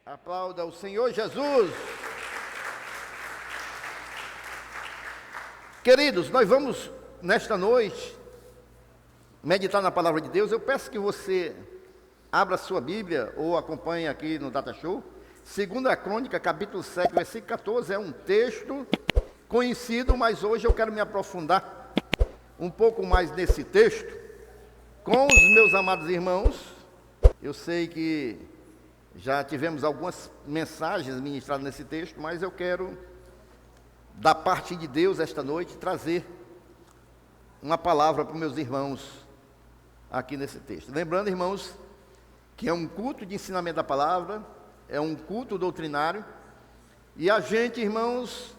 Aplauda o Senhor Jesus. Queridos, nós vamos nesta noite meditar na palavra de Deus. Eu peço que você abra a sua Bíblia ou acompanhe aqui no Data Show. 2 Crônica, capítulo 7, versículo 14, é um texto conhecido, mas hoje eu quero me aprofundar um pouco mais nesse texto com os meus amados irmãos. Eu sei que já tivemos algumas mensagens ministradas nesse texto, mas eu quero, da parte de Deus esta noite, trazer uma palavra para os meus irmãos aqui nesse texto. Lembrando, irmãos, que é um culto de ensinamento da palavra, é um culto doutrinário, e a gente, irmãos,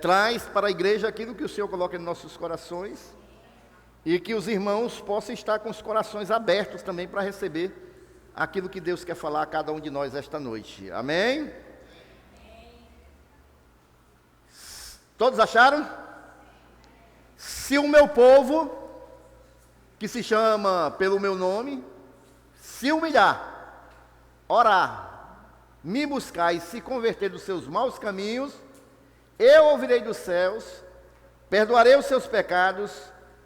traz para a igreja aquilo que o Senhor coloca em nossos corações, e que os irmãos possam estar com os corações abertos também para receber aquilo que Deus quer falar a cada um de nós esta noite. Amém? Todos acharam? Se o meu povo, que se chama pelo meu nome, se humilhar, orar, me buscar e se converter dos seus maus caminhos, eu ouvirei dos céus, perdoarei os seus pecados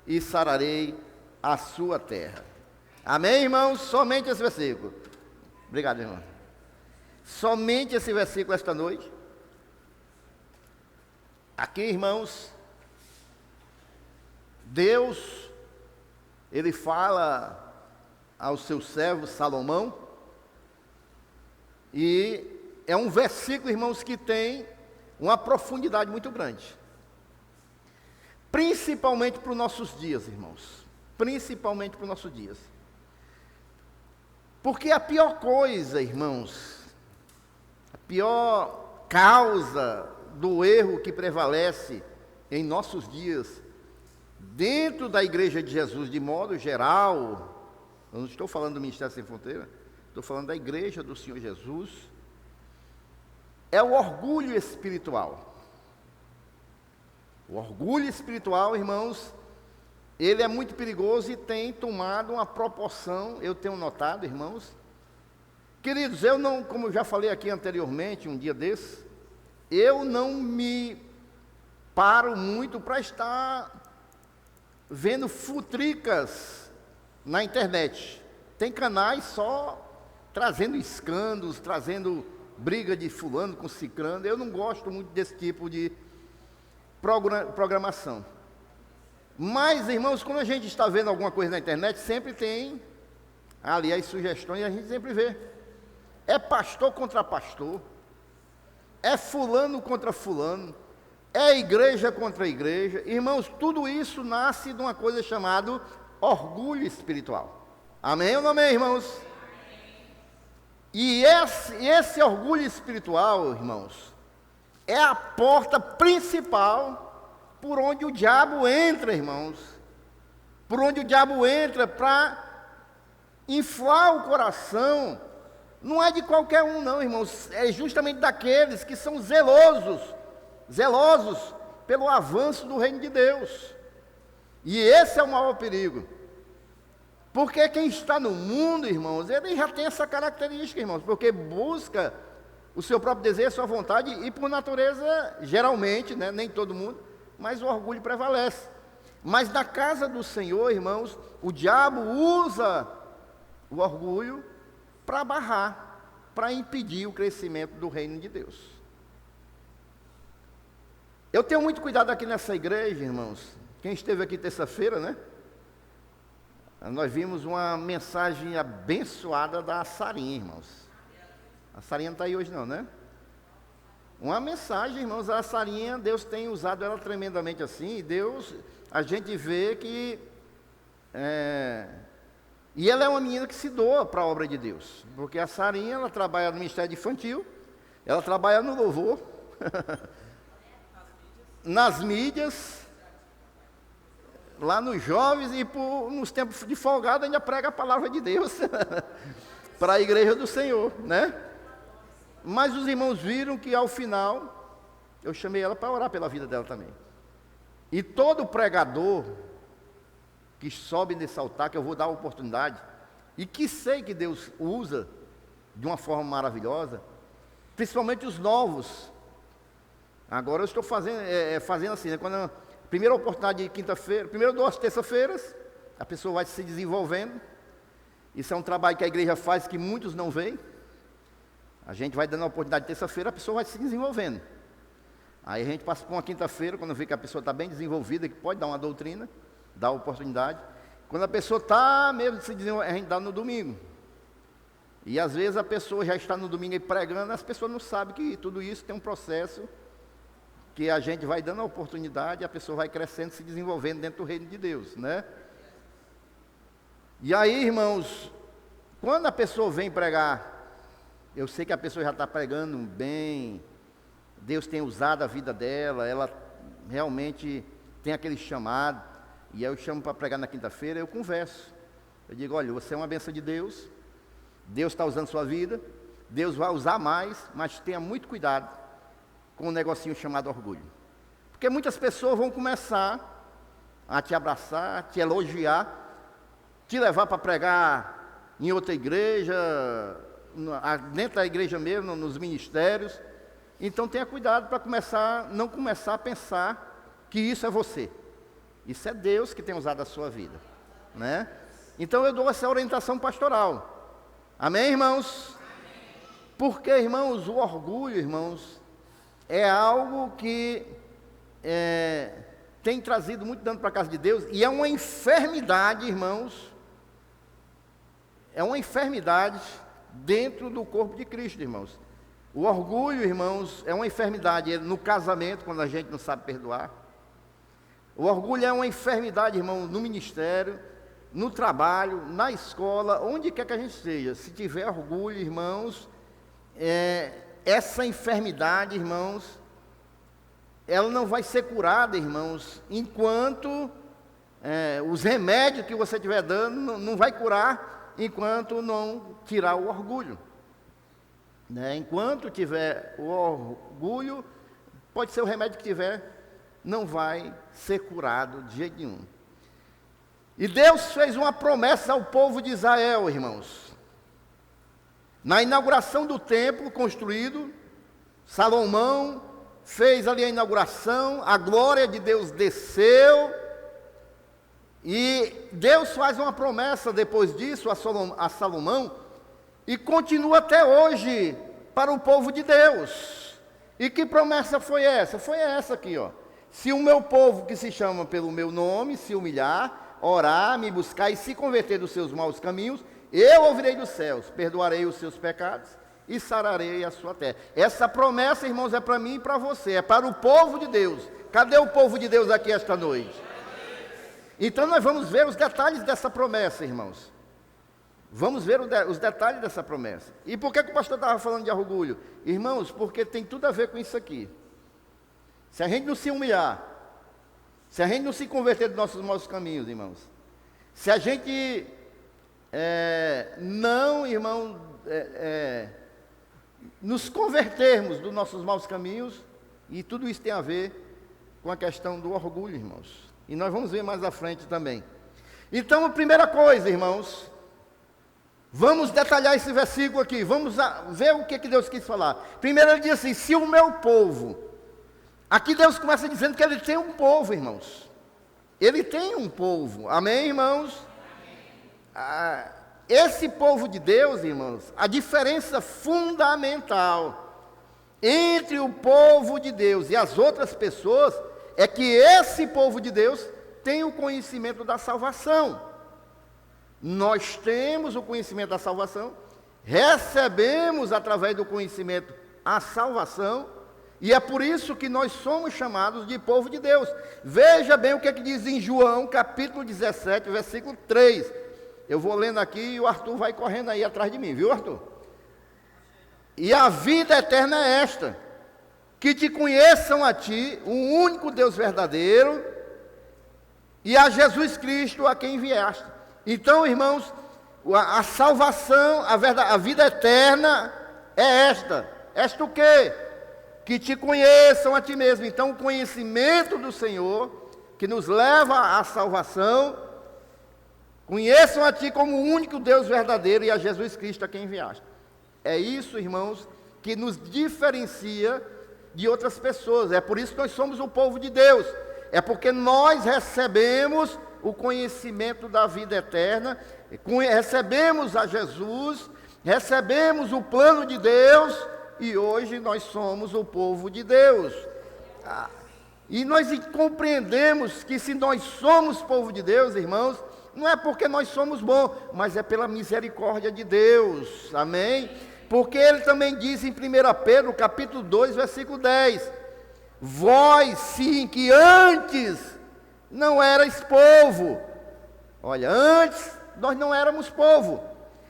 e sararei a sua terra. Amém, irmãos? Somente esse versículo. Obrigado, irmão. Somente esse versículo esta noite. Aqui, irmãos, Deus, Ele fala ao seu servo Salomão, e é um versículo, irmãos, que tem uma profundidade muito grande. Principalmente para os nossos dias, irmãos. Principalmente para os nossos dias. Porque a pior coisa, irmãos, a pior causa do erro que prevalece em nossos dias, dentro da Igreja de Jesus, de modo geral, eu não estou falando do Ministério Sem Fronteira, estou falando da Igreja do Senhor Jesus, é o orgulho espiritual. O orgulho espiritual, irmãos, ele é muito perigoso e tem tomado uma proporção, eu tenho notado, irmãos. Queridos, eu não, como eu já falei aqui anteriormente, um dia desses, eu não me paro muito para estar vendo futricas na internet. Tem canais só trazendo escândalos, trazendo briga de fulano com cicrano. Eu não gosto muito desse tipo de programação. Mas, irmãos, quando a gente está vendo alguma coisa na internet, sempre tem ali as sugestões, e a gente sempre vê. É pastor contra pastor, é fulano contra fulano, é igreja contra igreja. Irmãos, tudo isso nasce de uma coisa chamada orgulho espiritual. Amém ou não amém, irmãos? E esse orgulho espiritual, irmãos, é a porta principal por onde o diabo entra, irmãos. Por onde o diabo entra para inflar o coração. Não é de qualquer um, não, irmãos. É justamente daqueles que são zelosos pelo avanço do reino de Deus. E esse é o maior perigo. Porque quem está no mundo, irmãos, ele já tem essa característica, irmãos, porque busca o seu próprio desejo, a sua vontade, e por natureza, geralmente, né, nem todo mundo, mas o orgulho prevalece. Mas na casa do Senhor, irmãos, o diabo usa o orgulho para barrar, para impedir o crescimento do reino de Deus. Eu tenho muito cuidado aqui nessa igreja, irmãos. Quem esteve aqui terça-feira, né? Nós vimos uma mensagem abençoada da Sarinha, irmãos. A Sarinha não está aí hoje não, né? Uma mensagem, irmãos, a Sarinha, Deus tem usado ela tremendamente assim, e Deus, a gente vê que, e ela é uma menina que se doa para a obra de Deus, porque a Sarinha, ela trabalha no Ministério Infantil, ela trabalha no louvor, nas mídias, lá nos jovens, e nos tempos de folgado ainda prega a palavra de Deus, para a igreja do Senhor, né? Mas os irmãos viram que ao final, eu chamei ela para orar pela vida dela também. E todo pregador que sobe nesse altar, que eu vou dar a oportunidade, e que sei que Deus usa, de uma forma maravilhosa, principalmente os novos. Agora eu estou fazendo assim, né? Quando a primeira oportunidade de quinta-feira, primeiro 2 terça-feiras, a pessoa vai se desenvolvendo. Isso é um trabalho que a igreja faz que muitos não veem. A gente vai dando a oportunidade de terça-feira, a pessoa vai se desenvolvendo. Aí a gente passa por uma quinta-feira, quando vê que a pessoa está bem desenvolvida, que pode dar uma doutrina, dá a oportunidade. Quando a pessoa está mesmo se desenvolvendo, a gente dá no domingo. E às vezes a pessoa já está no domingo aí pregando, as pessoas não sabem que tudo isso tem um processo que a gente vai dando a oportunidade, a pessoa vai crescendo, se desenvolvendo dentro do reino de Deus, né? E aí, irmãos, quando a pessoa vem pregar, eu sei que a pessoa já está pregando bem, Deus tem usado a vida dela, ela realmente tem aquele chamado, e aí eu chamo para pregar na quinta-feira, eu converso. Eu digo, olha, você é uma bênção de Deus, Deus está usando sua vida, Deus vai usar mais, mas tenha muito cuidado com um negocinho chamado orgulho. Porque muitas pessoas vão começar a te abraçar, te elogiar, te levar para pregar em outra igreja, dentro da igreja mesmo, nos ministérios. Então tenha cuidado para não começar a pensar que isso é você. Isso é Deus que tem usado a sua vida, né? Então eu dou essa orientação pastoral. Amém, irmãos? Porque, irmãos, o orgulho, irmãos, é algo que tem trazido muito dano para a casa de Deus, e é uma enfermidade, irmãos, é uma enfermidade dentro do corpo de Cristo, irmãos. O orgulho, irmãos, é uma enfermidade no casamento, quando a gente não sabe perdoar. O orgulho é uma enfermidade, irmão, no ministério, no trabalho, na escola, onde quer que a gente esteja. Se tiver orgulho, irmãos, essa enfermidade, irmãos, ela não vai ser curada, irmãos, enquanto os remédios que você estiver dando não vai curar, enquanto não tirar o orgulho, né? Enquanto tiver o orgulho, pode ser o remédio que tiver, não vai ser curado de jeito nenhum. E Deus fez uma promessa ao povo de Israel, irmãos. Na inauguração do templo construído, Salomão fez ali a inauguração, a glória de Deus desceu, e Deus faz uma promessa depois disso a Salomão, e continua até hoje para o povo de Deus. E que promessa foi essa? Foi essa aqui, ó. Se o meu povo, que se chama pelo meu nome, se humilhar, orar, me buscar e se converter dos seus maus caminhos, eu ouvirei dos céus, perdoarei os seus pecados e sararei a sua terra. Essa promessa, irmãos, é para mim e para você, é para o povo de Deus. Cadê o povo de Deus aqui esta noite? Então nós vamos ver os detalhes dessa promessa, irmãos. Vamos ver os detalhes dessa promessa. E por que o pastor estava falando de orgulho? Irmãos, porque tem tudo a ver com isso aqui. Se a gente não se humilhar, se a gente não se converter dos nossos maus caminhos, irmãos, se a gente não, irmão, nos convertermos dos nossos maus caminhos, e tudo isso tem a ver com a questão do orgulho, irmãos. E nós vamos ver mais à frente também. Então, a primeira coisa, irmãos, vamos detalhar esse versículo aqui, vamos ver o que Deus quis falar. Primeiro ele diz assim, se o meu povo... Aqui Deus começa dizendo que Ele tem um povo, irmãos. Ele tem um povo, amém, irmãos? Esse povo de Deus, irmãos, a diferença fundamental entre o povo de Deus e as outras pessoas é que esse povo de Deus tem o conhecimento da salvação. Nós temos o conhecimento da salvação, recebemos através do conhecimento a salvação, e é por isso que nós somos chamados de povo de Deus. Veja bem o que diz em João, capítulo 17, versículo 3. Eu vou lendo aqui e o Arthur vai correndo aí atrás de mim, viu, Arthur? E a vida eterna é esta, que te conheçam a ti, o único Deus verdadeiro, e a Jesus Cristo a quem enviaste. Então, irmãos, a salvação, a vida eterna é esta. Esta o quê? Que te conheçam a ti mesmo. Então o conhecimento do Senhor, que nos leva à salvação, conheçam a ti como o único Deus verdadeiro e a Jesus Cristo a quem enviaste. É isso, irmãos, que nos diferencia de outras pessoas. É por isso que nós somos o povo de Deus. É porque nós recebemos o conhecimento da vida eterna, recebemos a Jesus, recebemos o plano de Deus, e hoje nós somos o povo de Deus. E nós compreendemos que se nós somos povo de Deus, irmãos, não é porque nós somos bons, mas é pela misericórdia de Deus, amém? Porque ele também diz em 1 Pedro, capítulo 2, versículo 10, vós sim que antes não erais povo, olha, antes nós não éramos povo,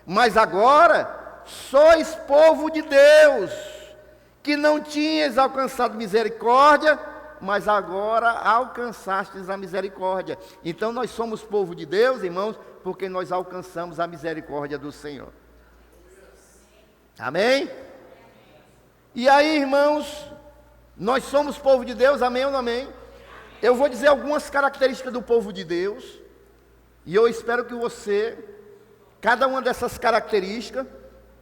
mas agora sois povo de Deus, que não tinhas alcançado misericórdia, mas agora alcançastes a misericórdia. Então nós somos povo de Deus, irmãos, porque nós alcançamos a misericórdia do Senhor. Amém? E aí, irmãos, nós somos povo de Deus, amém ou não amém? Eu vou dizer algumas características do povo de Deus, e eu espero que você, cada uma dessas características,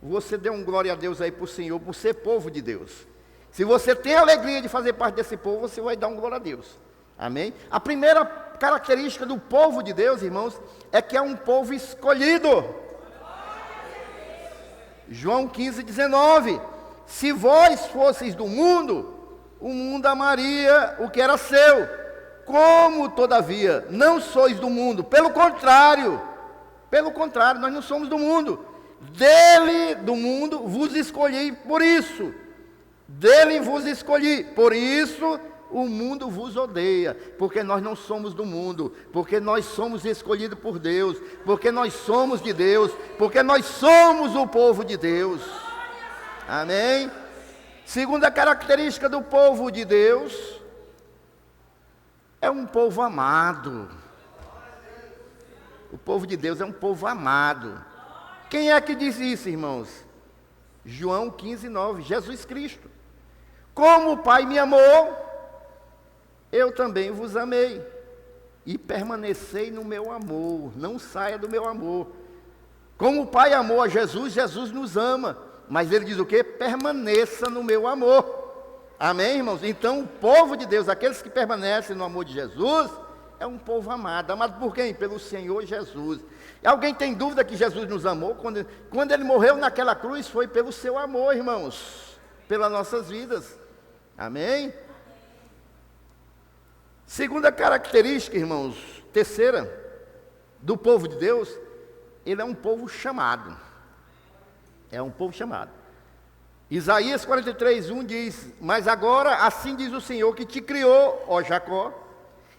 você dê um glória a Deus aí para o Senhor, por ser povo de Deus. Se você tem a alegria de fazer parte desse povo, você vai dar um glória a Deus. Amém? A primeira característica do povo de Deus, irmãos, é que é um povo escolhido. João 15:19. Se vós fosseis do mundo, o mundo amaria o que era seu. Como, todavia, não sois do mundo, pelo contrário, nós não somos do mundo. Dele, do mundo, vos escolhi por isso. Dele vos escolhi, por isso o mundo vos odeia, porque nós não somos do mundo, porque nós somos escolhidos por Deus, porque nós somos de Deus, porque nós somos o povo de Deus. Amém? Segunda característica do povo de Deus, é um povo amado. O povo de Deus é um povo amado. Quem é que diz isso, irmãos? João 15:9, Jesus Cristo. Como o Pai me amou, eu também vos amei, e permanecei no meu amor, não saia do meu amor. Como o Pai amou a Jesus, Jesus nos ama, mas ele diz o quê? Permaneça no meu amor. Amém, irmãos? Então o povo de Deus, aqueles que permanecem no amor de Jesus, é um povo amado. Amado por quem? Pelo Senhor Jesus. E alguém tem dúvida que Jesus nos amou? Quando ele morreu naquela cruz, foi pelo seu amor, irmãos, pelas nossas vidas. Amém? Segunda característica, irmãos, terceira, do povo de Deus, ele é um povo chamado. É um povo chamado. Isaías 43:1 diz: mas agora assim diz o Senhor que te criou, ó Jacó,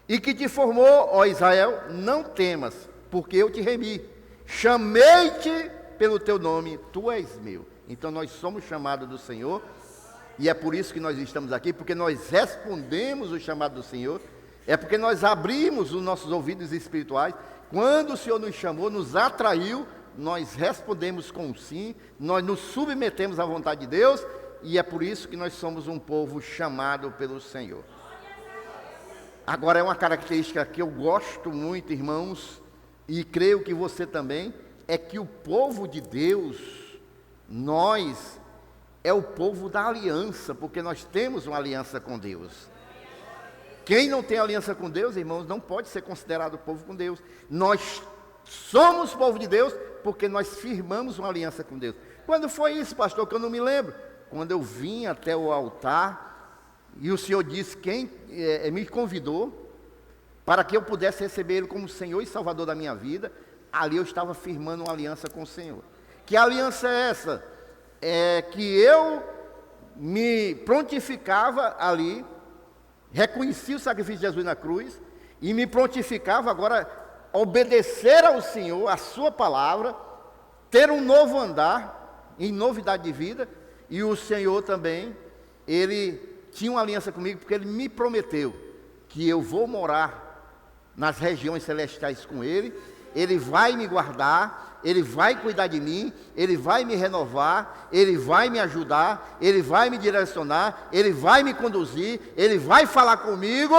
e que te formou, ó Israel, não temas, porque eu te remi, chamei-te pelo teu nome, tu és meu. Então nós somos chamados do Senhor, e é por isso que nós estamos aqui, porque nós respondemos o chamado do Senhor, é porque nós abrimos os nossos ouvidos espirituais, quando o Senhor nos chamou, nos atraiu, nós respondemos com sim, nós nos submetemos à vontade de Deus, e é por isso que nós somos um povo chamado pelo Senhor. Agora é uma característica que eu gosto muito, irmãos, e creio que você também, é que o povo de Deus, nós, é o povo da aliança, porque nós temos uma aliança com Deus. Quem não tem aliança com Deus, irmãos, não pode ser considerado povo com Deus. Nós somos povo de Deus, porque nós firmamos uma aliança com Deus. Quando foi isso, pastor, que eu não me lembro? Quando eu vim até o altar, e o Senhor disse quem me convidou, para que eu pudesse receber Ele como Senhor e Salvador da minha vida, ali eu estava firmando uma aliança com o Senhor. Que aliança é essa? É que eu me prontificava ali, reconheci o sacrifício de Jesus na cruz, e me prontificava agora a obedecer ao Senhor, a sua palavra, ter um novo andar, em novidade de vida, e o Senhor também, Ele tinha uma aliança comigo, porque Ele me prometeu que eu vou morar nas regiões celestiais com Ele, Ele vai me guardar, Ele vai cuidar de mim, Ele vai me renovar, Ele vai me ajudar, Ele vai me direcionar, Ele vai me conduzir, Ele vai falar comigo,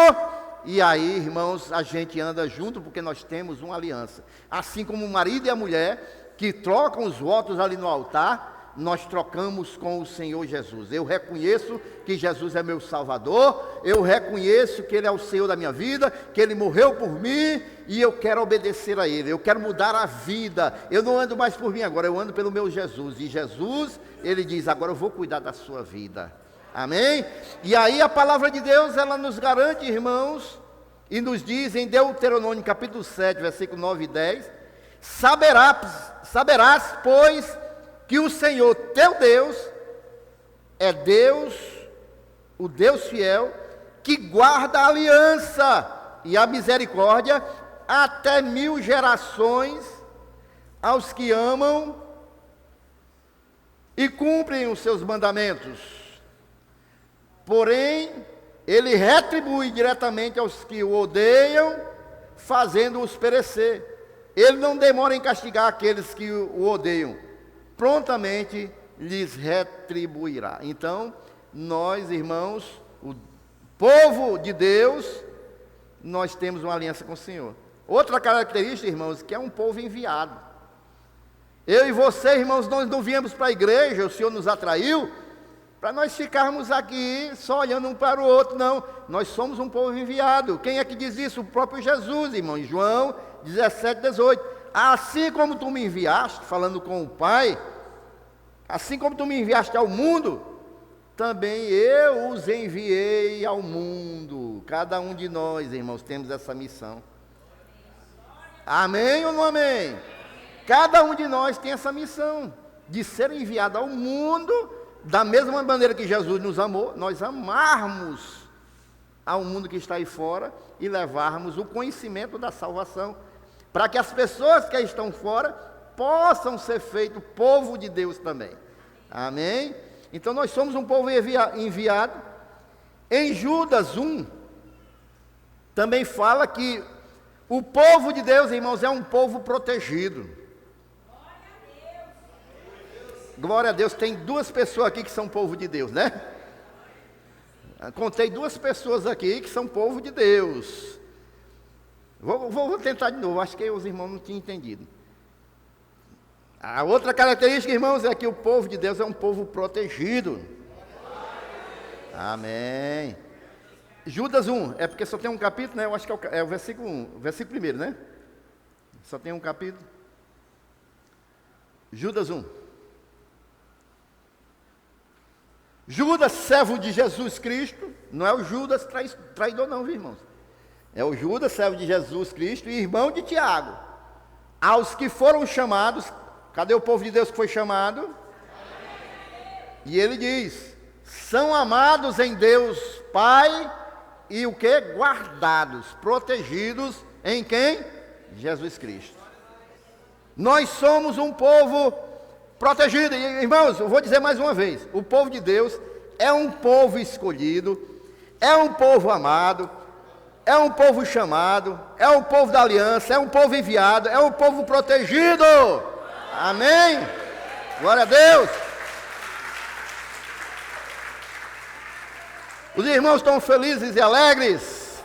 e aí, irmãos, a gente anda junto porque nós temos uma aliança. Assim como o marido e a mulher que trocam os votos ali no altar, nós trocamos com o Senhor Jesus. Eu reconheço que Jesus é meu Salvador, eu reconheço que Ele é o Senhor da minha vida, que Ele morreu por mim e eu quero obedecer a Ele, eu quero mudar a vida. Eu não ando mais por mim agora, eu ando pelo meu Jesus. E Jesus, Ele diz, agora eu vou cuidar da sua vida. Amém? E aí a palavra de Deus, ela nos garante, irmãos, e nos diz em Deuteronômio capítulo 7, versículo 9 e 10, saberás, pois, que o Senhor teu Deus é Deus, o Deus fiel, que guarda a aliança e a misericórdia até 1000 gerações aos que amam e cumprem os seus mandamentos. Porém, Ele retribui diretamente aos que o odeiam, fazendo-os perecer. Ele não demora em castigar aqueles que o odeiam, prontamente lhes retribuirá. Então, nós, irmãos, o povo de Deus, nós temos uma aliança com o Senhor. Outra característica, irmãos, que é um povo enviado. Eu e você, irmãos, nós não viemos para a igreja, o Senhor nos atraiu, para nós ficarmos aqui só olhando um para o outro, não. Nós somos um povo enviado. Quem é que diz isso? O próprio Jesus, irmão, em João 17, 18. Assim como tu me enviaste, falando com o Pai, assim como tu me enviaste ao mundo, também eu os enviei ao mundo. Cada um de nós, irmãos, temos essa missão. Amém ou não amém? Cada um de nós tem essa missão, de ser enviado ao mundo, da mesma maneira que Jesus nos amou, nós amarmos ao mundo que está aí fora e levarmos o conhecimento da salvação, para que as pessoas que estão fora possam ser feitos povo de Deus também. Amém? Então nós somos um povo enviado. Em Judas 1, também fala que o povo de Deus, irmãos, é um povo protegido. Glória a Deus, tem 2 pessoas aqui que são povo de Deus, né? Contei 2 pessoas aqui que são povo de Deus. Vou tentar de novo, acho que os irmãos não tinham entendido. A outra característica, irmãos, é que o povo de Deus é um povo protegido. Amém. Judas 1, é porque só tem um capítulo, né? Eu acho que é o versículo 1, o versículo 1, né? Só tem um capítulo. Judas 1. Judas, servo de Jesus Cristo, não é o Judas traidor não, viu, irmãos? É o Judas, servo de Jesus Cristo e irmão de Tiago. Aos que foram chamados, cadê o povo de Deus que foi chamado? E ele diz, são amados em Deus Pai e o que? Guardados, protegidos em quem? Jesus Cristo. Nós somos um povo protegido. E, irmãos, eu vou dizer mais uma vez, o povo de Deus é um povo escolhido, é um povo amado, é um povo chamado, é um povo da aliança, é um povo enviado, é um povo protegido. Amém? Glória a Deus. Os irmãos estão felizes e alegres,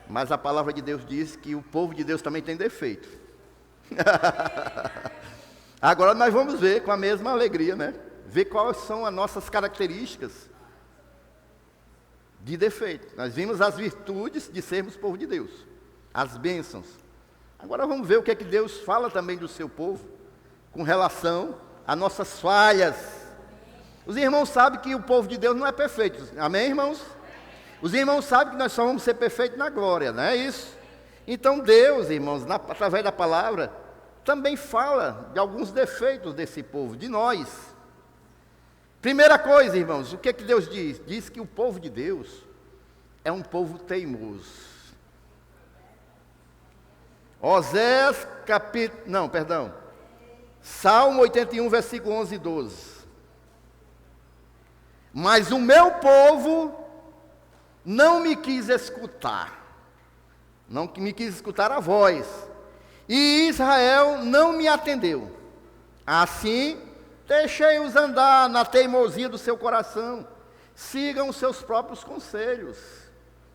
mas a palavra de Deus diz que o povo de Deus também tem defeito. Agora nós vamos ver com a mesma alegria, né? Ver quais são as nossas características de defeito. Nós vimos as virtudes de sermos povo de Deus, as bênçãos. Agora vamos ver o que é que Deus fala também do seu povo, com relação a nossas falhas. Os irmãos sabem que o povo de Deus não é perfeito, amém, irmãos? Os irmãos sabem que nós só vamos ser perfeitos na glória, não é isso? Então Deus, irmãos, através da palavra, também fala de alguns defeitos desse povo, de nós. Primeira coisa, irmãos, o que é que Deus diz? Diz que o povo de Deus é um povo teimoso. Salmo 81, versículo 11 e 12. Mas o meu povo não me quis escutar, não me quis escutar a voz, e Israel não me atendeu. Assim, deixei-os andar na teimosia do seu coração, sigam os seus próprios conselhos.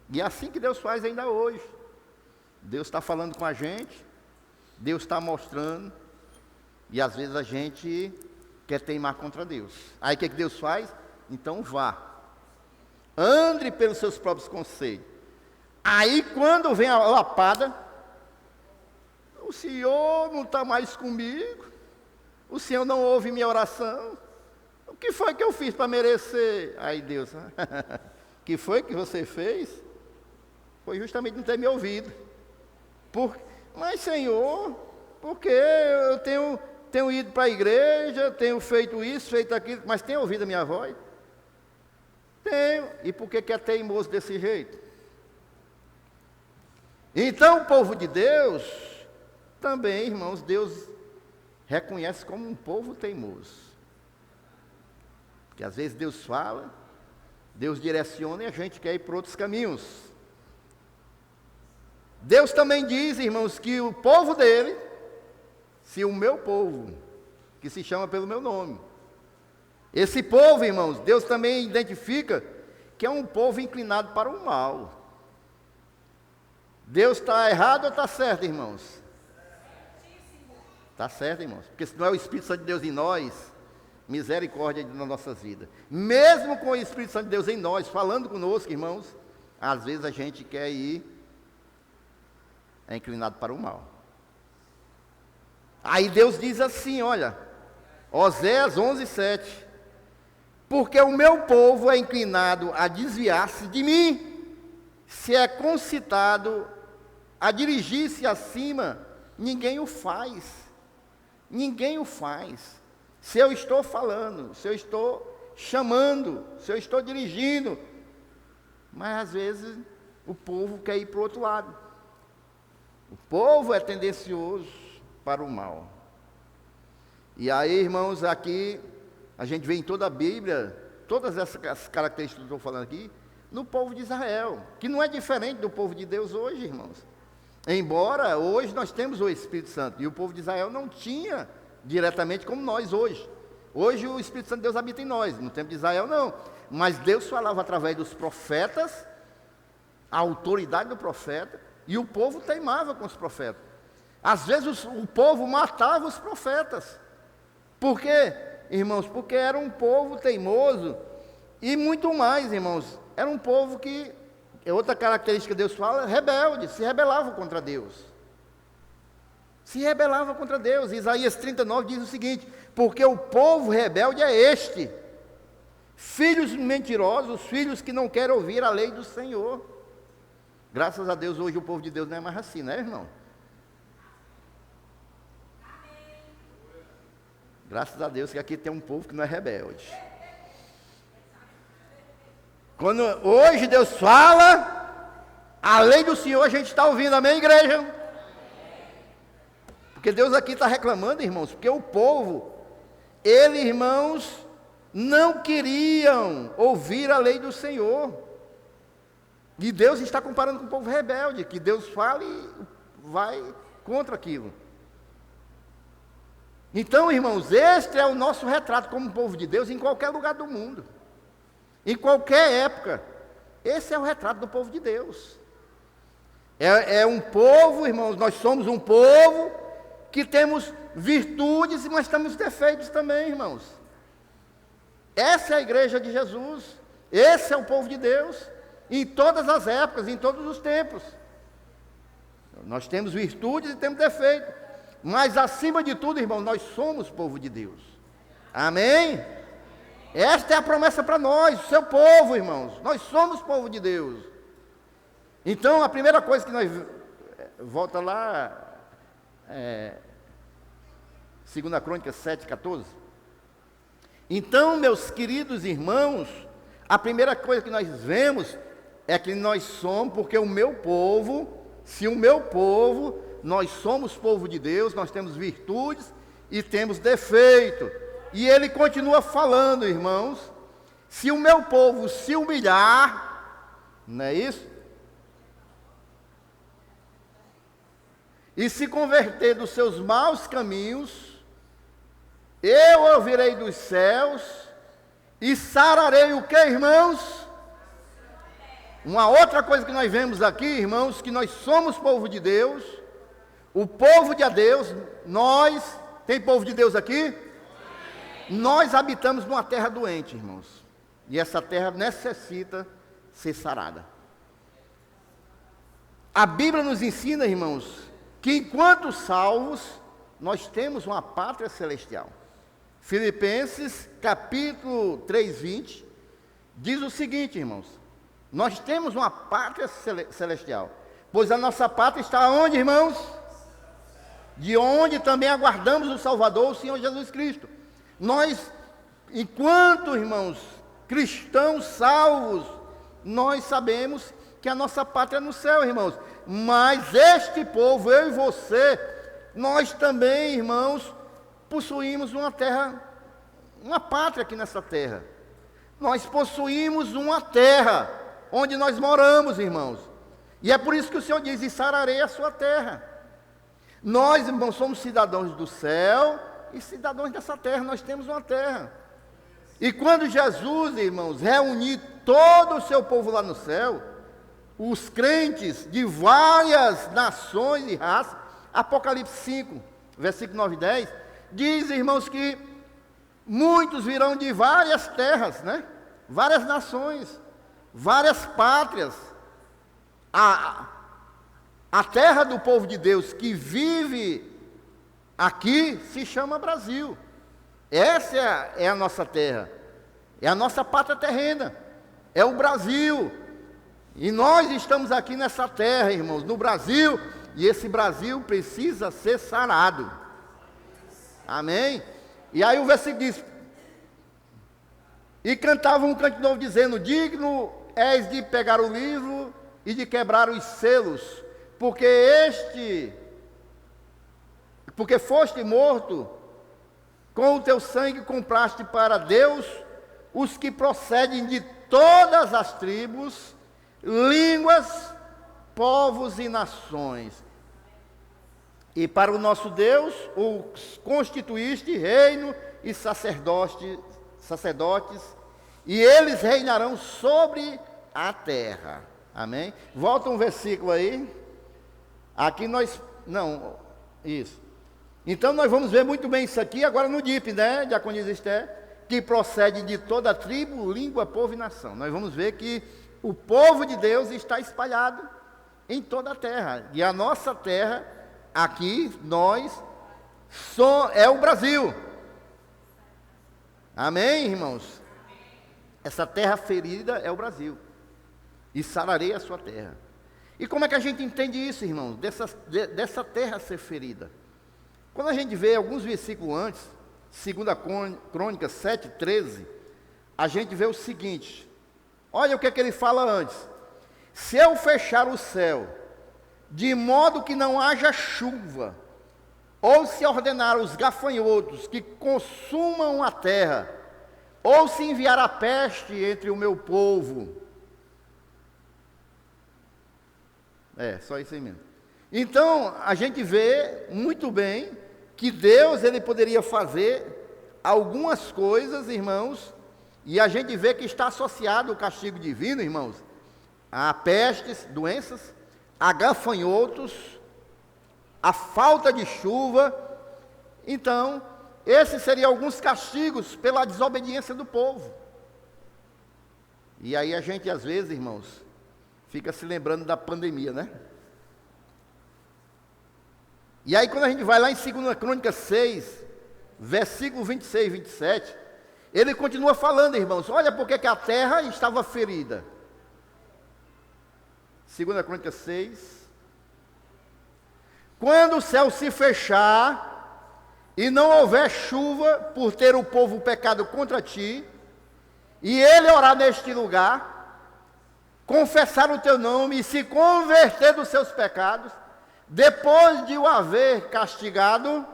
E é assim que Deus faz ainda hoje. Deus está falando com a gente, Deus está mostrando, e às vezes a gente quer teimar contra Deus. Aí o que Deus faz? Então vá. Ande pelos seus próprios conselhos. Aí quando vem a lapada, o Senhor não está mais comigo, o Senhor não ouve minha oração. O que foi que eu fiz para merecer? Aí Deus, o que foi que você fez? Foi justamente não ter me ouvido. Mas Senhor, porque eu tenho ido para a igreja, tenho feito isso, feito aquilo, mas tem ouvido a minha voz? Tenho. E por que é teimoso desse jeito? Então o povo de Deus, também, irmãos, Deus reconhece como um povo teimoso. Porque às vezes Deus fala, Deus direciona e a gente quer ir por outros caminhos. Deus também diz, irmãos, que o povo dele, se o meu povo, que se chama pelo meu nome, esse povo, irmãos, Deus também identifica que é um povo inclinado para o mal. Deus está errado ou está certo, irmãos? Está certo, irmãos, porque se não é o Espírito Santo de Deus em nós, misericórdia nas nossas vidas. Mesmo com o Espírito Santo de Deus em nós, falando conosco, irmãos, às vezes a gente quer ir inclinado para o mal. Aí Deus diz assim, olha, Oséias 11:7, porque o meu povo é inclinado a desviar-se de mim, se é concitado a dirigir-se acima, ninguém o faz. Ninguém o faz. Se eu estou falando, se eu estou chamando, se eu estou dirigindo, mas às vezes o povo quer ir para o outro lado. O povo é tendencioso para o mal. E aí, irmãos, aqui a gente vê em toda a Bíblia, todas essas características que eu estou falando aqui, no povo de Israel, que não é diferente do povo de Deus hoje, irmãos. Embora hoje nós temos o Espírito Santo, e o povo de Israel não tinha diretamente como nós hoje. Hoje o Espírito Santo de Deus habita em nós, no tempo de Israel não. Mas Deus falava através dos profetas, a autoridade do profeta, e o povo teimava com os profetas. Às vezes o povo matava os profetas. Por quê, irmãos? Porque era um povo teimoso, e muito mais, irmãos, era um povo que, outra característica que Deus fala, rebelde, se rebelava contra Deus. Se rebelava contra Deus. Isaías 39 diz o seguinte, porque o povo rebelde é este, filhos mentirosos, filhos que não querem ouvir a lei do Senhor. Graças a Deus, hoje o povo de Deus não é mais assim, né, irmão? Graças a Deus que aqui tem um povo que não é rebelde. Quando hoje Deus fala, a lei do Senhor a gente está ouvindo, amém, igreja? Porque Deus aqui está reclamando, irmãos, porque o povo, eles, irmãos, não queriam ouvir a lei do Senhor. E Deus está comparando com o povo rebelde, que Deus fala e vai contra aquilo. Então, irmãos, este é o nosso retrato como povo de Deus em qualquer lugar do mundo. Em qualquer época. Esse é o retrato do povo de Deus. É um povo, irmãos, nós somos um povo que temos virtudes, mas temos defeitos também, irmãos. Essa é a igreja de Jesus. Esse é o povo de Deus. Em todas as épocas, em todos os tempos. Nós temos virtudes e temos defeitos. Mas acima de tudo, irmão, nós somos povo de Deus. Amém? Esta é a promessa para nós, o seu povo, irmãos. Nós somos povo de Deus. Então, a primeira coisa que nós... Volta lá... 2 Crônicas 7:14. Então, meus queridos irmãos, a primeira coisa que nós vemos é que nós somos, porque o meu povo, se o meu povo, nós somos povo de Deus, nós temos virtudes e temos defeito. E ele continua falando, irmãos, se o meu povo se humilhar, não é isso? E se converter dos seus maus caminhos, eu ouvirei dos céus e sararei o que, irmãos? Uma outra coisa que nós vemos aqui, irmãos, que nós somos povo de Deus, o povo de Deus, nós, tem povo de Deus aqui? Nós habitamos numa terra doente, irmãos. E essa terra necessita ser sarada. A Bíblia nos ensina, irmãos, que enquanto salvos, nós temos uma pátria celestial. Filipenses, capítulo 3:20, diz o seguinte, irmãos: nós temos uma pátria celestial, pois a nossa pátria está onde, irmãos? De onde também aguardamos o Salvador, o Senhor Jesus Cristo. Nós, enquanto, irmãos, cristãos salvos, nós sabemos que a nossa pátria é no céu, irmãos. Mas este povo, eu e você, nós também, irmãos, possuímos uma terra, uma pátria aqui nessa terra. Nós possuímos uma terra onde nós moramos, irmãos. E é por isso que o Senhor diz: e sararei a sua terra. Nós, irmãos, somos cidadãos do céu e cidadãos dessa terra. Nós temos uma terra. E quando Jesus, irmãos, reunir todo o seu povo lá no céu, os crentes de várias nações e raças, Apocalipse 5, versículo 9 e 10, diz, irmãos, que muitos virão de várias terras, né? Várias nações, várias pátrias. A terra do povo de Deus que vive aqui se chama Brasil. Essa é a nossa terra, é a nossa pátria terrena, é o Brasil. E nós estamos aqui nessa terra, irmãos, no Brasil, e esse Brasil precisa ser sarado. Amém? E aí o versículo diz: e cantavam um canto novo dizendo: digno és de pegar o livro e de quebrar os selos, porque foste morto, com o teu sangue compraste para Deus os que procedem de todas as tribos, línguas, povos e nações. E para o nosso Deus os constituíste reino e sacerdotes, e eles reinarão sobre a terra. Amém? Volta um versículo aí. Aqui nós... Não, isso. Então nós vamos ver muito bem isso aqui agora no DIP, né, Diaconisa Esther? Que procede de toda tribo, língua, povo e nação. Nós vamos ver que o povo de Deus está espalhado em toda a terra. E a nossa terra, aqui, é o Brasil. Amém, irmãos? Essa terra ferida é o Brasil. E sararei a sua terra. E como é que a gente entende isso, irmãos? Dessa terra ser ferida. Quando a gente vê alguns versículos antes, 2 Crônicas 7:13, a gente vê o seguinte: olha o que ele fala antes: se eu fechar o céu, de modo que não haja chuva, ou se ordenar os gafanhotos que consumam a terra, ou se enviar a peste entre o meu povo. Só isso aí mesmo. Então, a gente vê muito bem que Deus, ele poderia fazer algumas coisas, irmãos, e a gente vê que está associado o castigo divino, irmãos, a pestes, doenças, a gafanhotos, a falta de chuva. Então, esses seriam alguns castigos pela desobediência do povo. E aí a gente, às vezes, irmãos, fica se lembrando da pandemia, né? E aí quando a gente vai lá em 2 Crônicas 6, versículo 26 e 27, ele continua falando, irmãos, olha porque que a terra estava ferida. 2 Crônicas 6, quando o céu se fechar e não houver chuva, por ter o povo pecado contra ti, e ele orar neste lugar, confessar o teu nome e se converter dos seus pecados, depois de o haver castigado,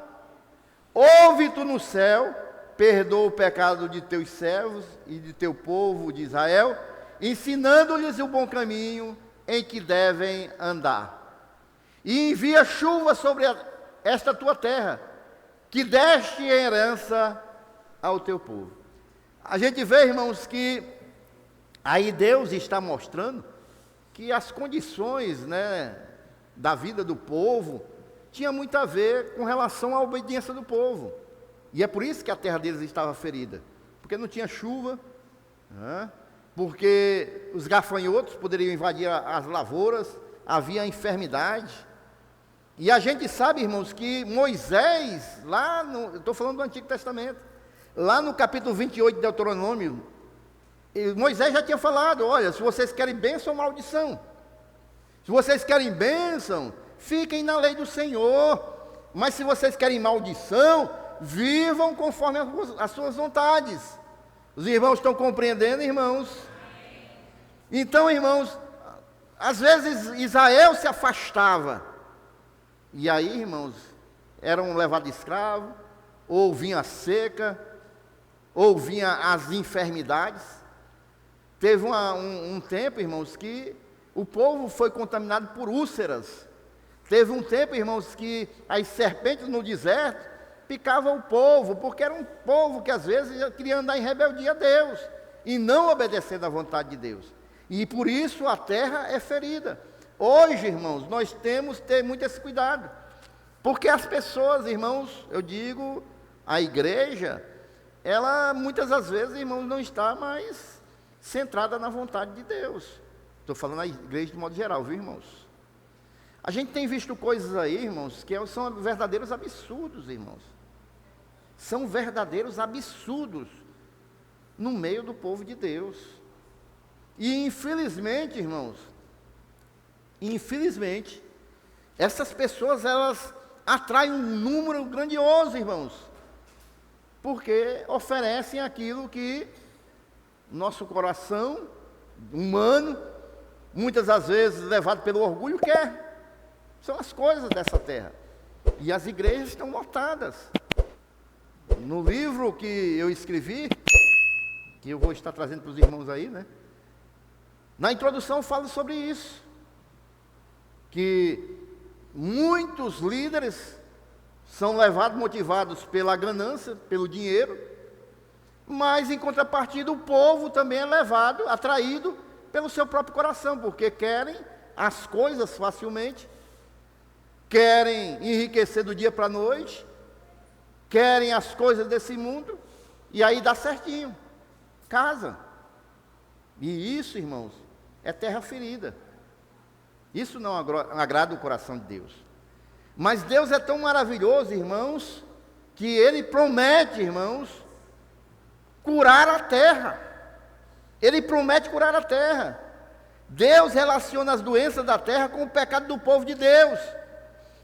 ouve tu no céu, perdoa o pecado de teus servos e de teu povo de Israel, ensinando-lhes o bom caminho em que devem andar. E envia chuva sobre esta tua terra, que deste em herança ao teu povo. A gente vê, irmãos, que aí Deus está mostrando que as condições, né, da vida do povo tinha muito a ver com relação à obediência do povo. E é por isso que a terra deles estava ferida, porque não tinha chuva, né? Porque os gafanhotos poderiam invadir as lavouras, havia enfermidade. E a gente sabe, irmãos, que Moisés, eu estou falando do Antigo Testamento, lá no capítulo 28 de Deuteronômio, Moisés já tinha falado: olha, se vocês querem bênção ou maldição, se vocês querem bênção, fiquem na lei do Senhor, mas se vocês querem maldição, vivam conforme as suas vontades. Os irmãos estão compreendendo, irmãos? Então, irmãos, às vezes Israel se afastava, e aí, irmãos, eram levados escravos, ou vinha a seca, ou vinha as enfermidades. Teve um tempo, irmãos, que o povo foi contaminado por úlceras. Teve um tempo, irmãos, que as serpentes no deserto picavam o povo, porque era um povo que às vezes queria andar em rebeldia a Deus, e não obedecendo à vontade de Deus. E por isso a terra é ferida. Hoje, irmãos, nós temos que ter muito esse cuidado, porque as pessoas, irmãos, eu digo, a igreja, ela muitas das vezes, irmãos, não está mais centrada na vontade de Deus. Estou falando a igreja de modo geral, viu, irmãos? A gente tem visto coisas aí, irmãos, que são verdadeiros absurdos, irmãos. São verdadeiros absurdos no meio do povo de Deus. E infelizmente, irmãos, essas pessoas, elas atraem um número grandioso, irmãos, porque oferecem aquilo que nosso coração humano, muitas das vezes levado pelo orgulho, quer. São as coisas dessa terra. E as igrejas estão lotadas. No livro que eu escrevi, que eu vou estar trazendo para os irmãos aí, né? Na introdução eu falo sobre isso, que muitos líderes são levados, motivados pela ganância, pelo dinheiro, mas em contrapartida o povo também é levado, atraído pelo seu próprio coração, porque querem as coisas facilmente, querem enriquecer do dia para a noite, querem as coisas desse mundo, e aí dá certinho, casa. E isso, irmãos, é terra ferida. Isso não agrada o coração de Deus. Mas Deus é tão maravilhoso, irmãos, que Ele promete, irmãos, curar a terra. Ele promete curar a terra. Deus relaciona as doenças da terra com o pecado do povo de Deus.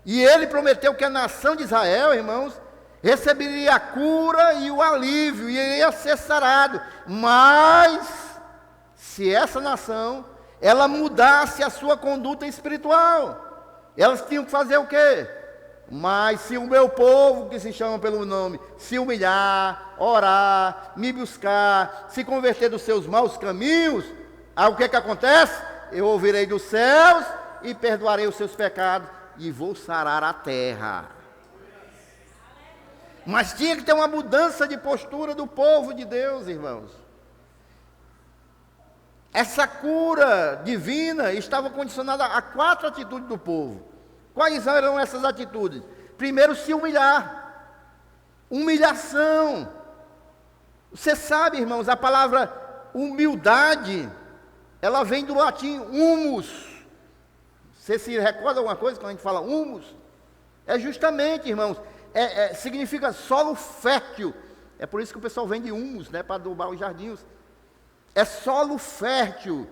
E Ele prometeu que a nação de Israel, irmãos, receberia a cura e o alívio, e iria ser sarado. Mas, se essa nação, ela mudasse a sua conduta espiritual, elas tinham que fazer o quê? Mas se o meu povo, que se chama pelo nome, se humilhar, orar, me buscar, se converter dos seus maus caminhos, aí o que acontece? Eu ouvirei dos céus e perdoarei os seus pecados e vou sarar a terra. Mas tinha que ter uma mudança de postura do povo de Deus, irmãos. Essa cura divina estava condicionada a 4 atitudes do povo. Quais eram essas atitudes? Primeiro, se humilhar. Humilhação. Você sabe, irmãos, a palavra humildade, ela vem do latim humus. Você se recorda alguma coisa quando a gente fala humus? É justamente, irmãos, significa solo fértil. É por isso que o pessoal vende humus, né, para adubar os jardins. É solo fértil.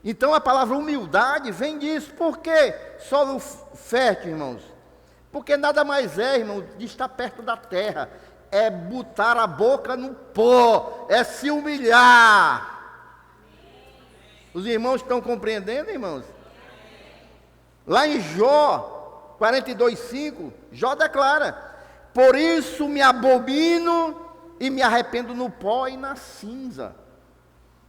Então a palavra humildade vem disso. Por que solo fértil, irmãos? Porque nada mais é, irmãos, de estar perto da terra. É botar a boca no pó. É se humilhar. Os irmãos estão compreendendo, irmãos? Lá em Jó 42:5, Jó declara: por isso me abomino e me arrependo no pó e na cinza.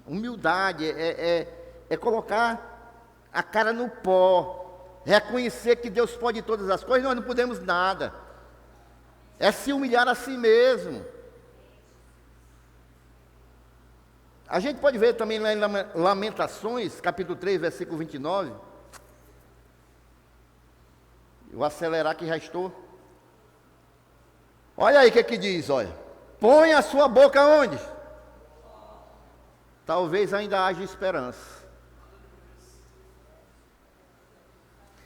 Humildade é colocar a cara no pó, reconhecer que Deus pode todas as coisas, nós não podemos nada. É se humilhar a si mesmo. A gente pode ver também lá em Lamentações, capítulo 3, versículo 29. Eu vou acelerar que já estou. Olha aí o que diz, olha. Põe a sua boca onde? Talvez ainda haja esperança.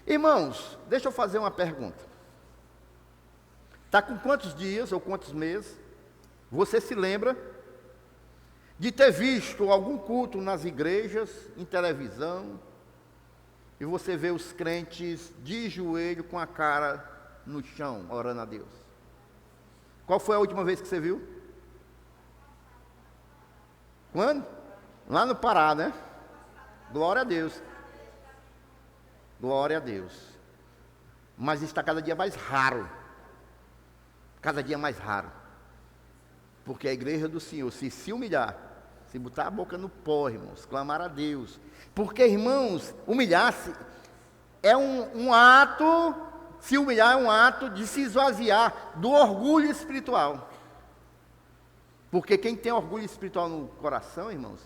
Irmãos, deixa eu fazer uma pergunta. Está com quantos dias ou quantos meses você se lembra de ter visto algum culto nas igrejas, em televisão, e você vê os crentes de joelho com a cara no chão, orando a Deus? Qual foi a última vez que você viu? Quando? Lá no Pará, né? Glória a Deus. Glória a Deus. Mas está cada dia mais raro. Cada dia mais raro. Porque a igreja do Senhor, se humilhar, se botar a boca no pó, irmãos, clamar a Deus. Porque, irmãos, humilhar-se é um ato, se humilhar é um ato de se esvaziar do orgulho espiritual. Porque quem tem orgulho espiritual no coração, irmãos,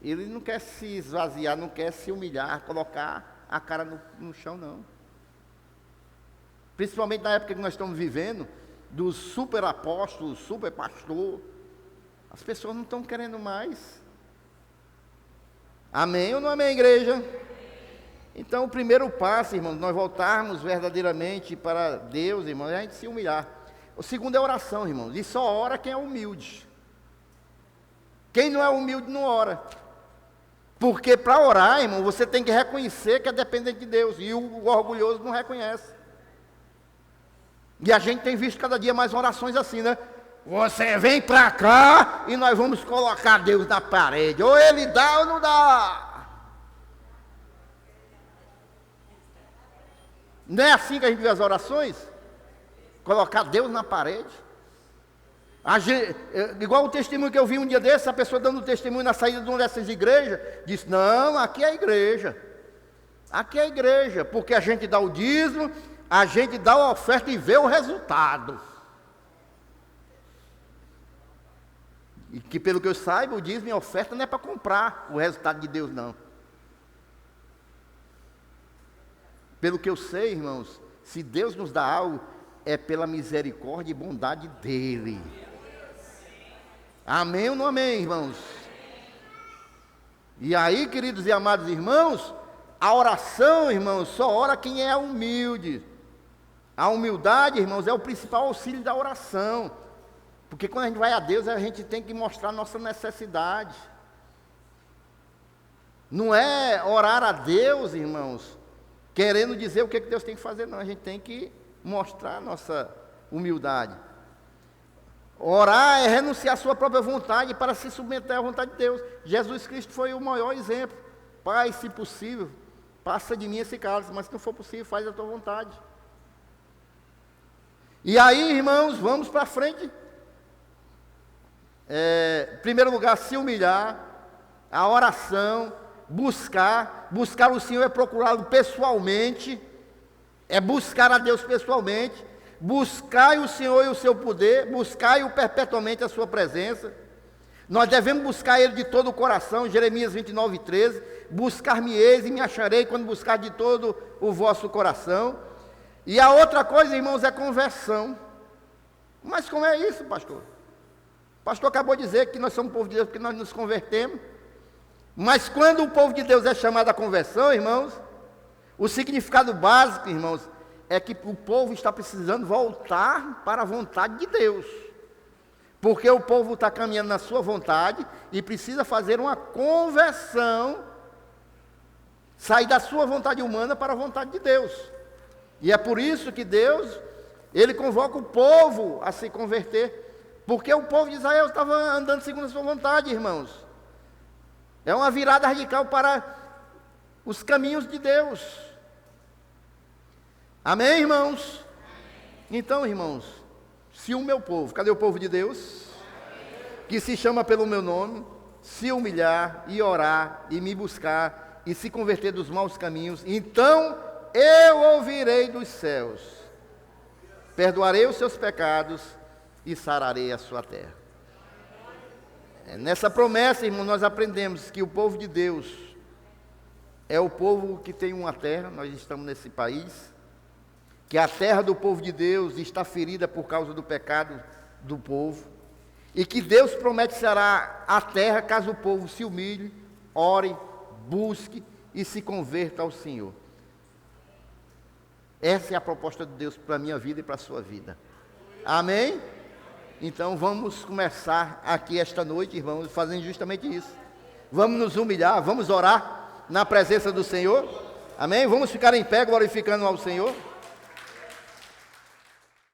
ele não quer se esvaziar, não quer se humilhar, colocar a cara no chão, não. Principalmente na época que nós estamos vivendo, dos super apóstolos, super pastor, as pessoas não estão querendo mais. Amém ou não amém, igreja? Então, o primeiro passo, irmãos, nós voltarmos verdadeiramente para Deus, irmãos, é a gente se humilhar. O segundo é oração, irmãos, e só ora quem é humilde. Quem não é humilde não ora. Porque para orar, irmão, você tem que reconhecer que é dependente de Deus. E o orgulhoso não reconhece. E a gente tem visto cada dia mais orações assim, né? Você vem para cá e nós vamos colocar Deus na parede. Ou Ele dá ou não dá. Não é assim que a gente vê as orações? Colocar Deus na parede. Igual o testemunho que eu vi um dia desse, a pessoa dando testemunho na saída de uma dessas igrejas, disse, não, aqui é a igreja. Aqui é a igreja, porque a gente dá o dízimo, a gente dá a oferta e vê o resultado. E que pelo que eu saiba, o dízimo e a oferta não é para comprar o resultado de Deus, não. Pelo que eu sei, irmãos, se Deus nos dá algo, é pela misericórdia e bondade dEle. Amém ou não amém, irmãos? E aí, queridos e amados irmãos, a oração, irmãos, só ora quem é humilde. A humildade, irmãos, é o principal auxílio da oração. Porque quando a gente vai a Deus, a gente tem que mostrar nossa necessidade. Não é orar a Deus, irmãos, querendo dizer o que Deus tem que fazer, não. A gente tem que mostrar nossa humildade. Orar é renunciar à sua própria vontade para se submeter à vontade de Deus. Jesus Cristo foi o maior exemplo. Pai, se possível, passa de mim esse cálice, mas se não for possível, faz a tua vontade. E aí, irmãos, vamos para frente. Em primeiro lugar, se humilhar, a oração, buscar o Senhor é procurá-lo pessoalmente, é buscar a Deus pessoalmente. Buscai o Senhor e o seu poder, buscai-o perpetuamente a sua presença. Nós devemos buscar Ele de todo o coração, Jeremias 29:13, buscar-me-eis e me acharei quando buscar de todo o vosso coração. E a outra coisa, irmãos, é conversão. Mas como é isso, pastor? O pastor acabou de dizer que nós somos povo de Deus porque nós nos convertemos. Mas quando o povo de Deus é chamado à conversão, irmãos, o significado básico, irmãos, é que o povo está precisando voltar para a vontade de Deus. Porque o povo está caminhando na sua vontade e precisa fazer uma conversão, sair da sua vontade humana para a vontade de Deus. E é por isso que Deus, Ele convoca o povo a se converter. Porque o povo de Israel estava andando segundo a sua vontade, irmãos. É uma virada radical para os caminhos de Deus. Amém, irmãos? Então, irmãos, se o meu povo, cadê o povo de Deus? Que se chama pelo meu nome, se humilhar e orar e me buscar e se converter dos maus caminhos, então eu ouvirei dos céus, perdoarei os seus pecados e sararei a sua terra. Nessa promessa, irmão, nós aprendemos que o povo de Deus é o povo que tem uma terra, nós estamos nesse país, que a terra do povo de Deus está ferida por causa do pecado do povo, e que Deus promete será a terra caso o povo se humilhe, ore, busque e se converta ao Senhor. Essa é a proposta de Deus para a minha vida e para a sua vida. Amém? Então vamos começar aqui esta noite, irmãos, fazendo justamente isso. Vamos nos humilhar, vamos orar na presença do Senhor. Amém? Vamos ficar em pé glorificando ao Senhor.